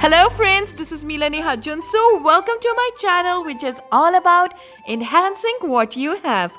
Hello friends, this is Milani Hajjun. So welcome to my channel which is all about enhancing what you have.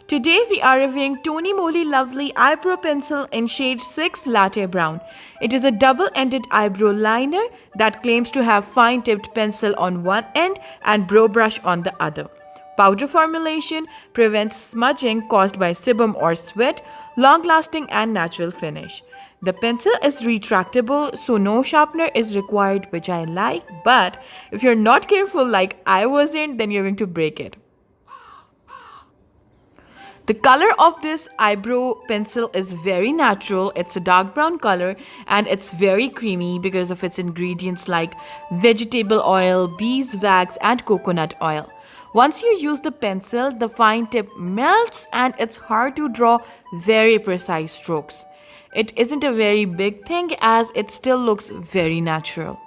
Today we are reviewing TONYMOLY Lovely Eyebrow Pencil in shade 6 Latte Brown. It is a double-ended eyebrow liner that claims to have fine-tipped pencil on one end and brow brush on the other. Powder formulation prevents smudging caused by sebum or sweat, long-lasting and natural finish. The pencil is retractable, so no sharpener is required, which I like, but if you're not careful like I wasn't, then you're going to break it. The color of this eyebrow pencil is very natural. It's a dark brown color and it's very creamy because of its ingredients like vegetable oil, beeswax and coconut oil. Once you use the pencil, the fine tip melts and it's hard to draw very precise strokes. It isn't a very big thing as it still looks very natural.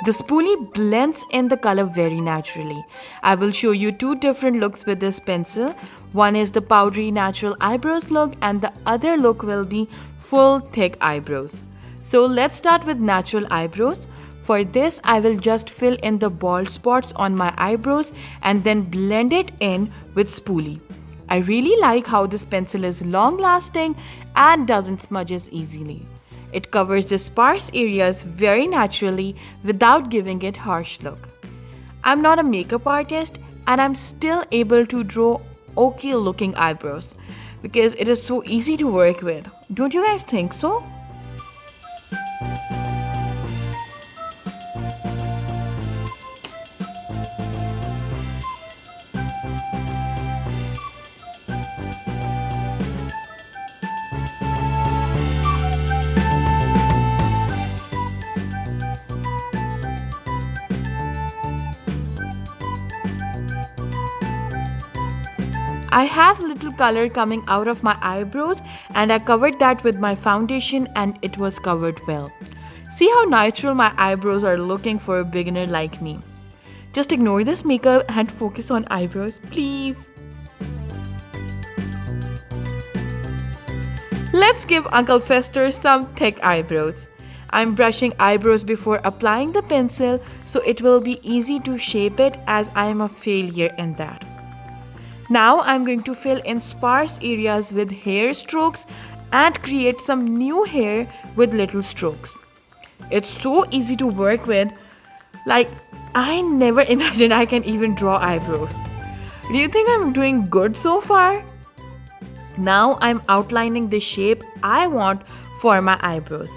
The spoolie blends in the color very naturally. I will show you two different looks with this pencil. One is the powdery natural eyebrows look and the other look will be full thick eyebrows. So let's start with natural eyebrows. For this, I will just fill in the bald spots on my eyebrows and then blend it in with spoolie. I really like how this pencil is long lasting and doesn't smudges easily. It covers the sparse areas very naturally without giving it harsh look. I'm not a makeup artist and I'm still able to draw okay looking eyebrows because it is so easy to work with. Don't you guys think so? I have little color coming out of my eyebrows and I covered that with my foundation and it was covered well. See how natural my eyebrows are looking for a beginner like me. Just ignore this makeup and focus on eyebrows, please. Let's give Uncle Fester some thick eyebrows. I'm brushing eyebrows before applying the pencil so it will be easy to shape it as I am a failure in that. Now I'm going to fill in sparse areas with hair strokes and create some new hair with little strokes. It's so easy to work with. Like, I never imagined I can even draw eyebrows. Do you think I'm doing good so far? Now I'm outlining the shape I want for my eyebrows.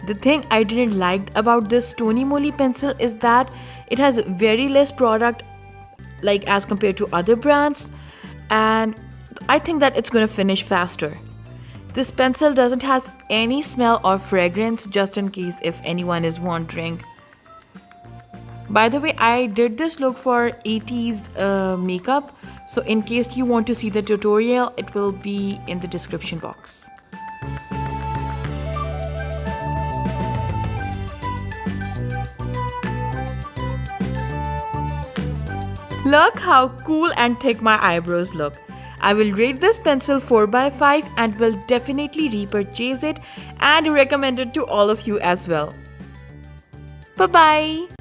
The thing I didn't like about this TONYMOLY pencil is that it has very less product like as compared to other brands, and I think that it's gonna finish faster. This pencil doesn't has any smell or fragrance, just in case if anyone is wondering. By the way, I did this look for ATEEZ makeup, so in case you want to see the tutorial, it will be in the description box. Look how cool and thick my eyebrows look. I will rate this pencil 4/5 and will definitely repurchase it and recommend it to all of you as well. Bye-bye.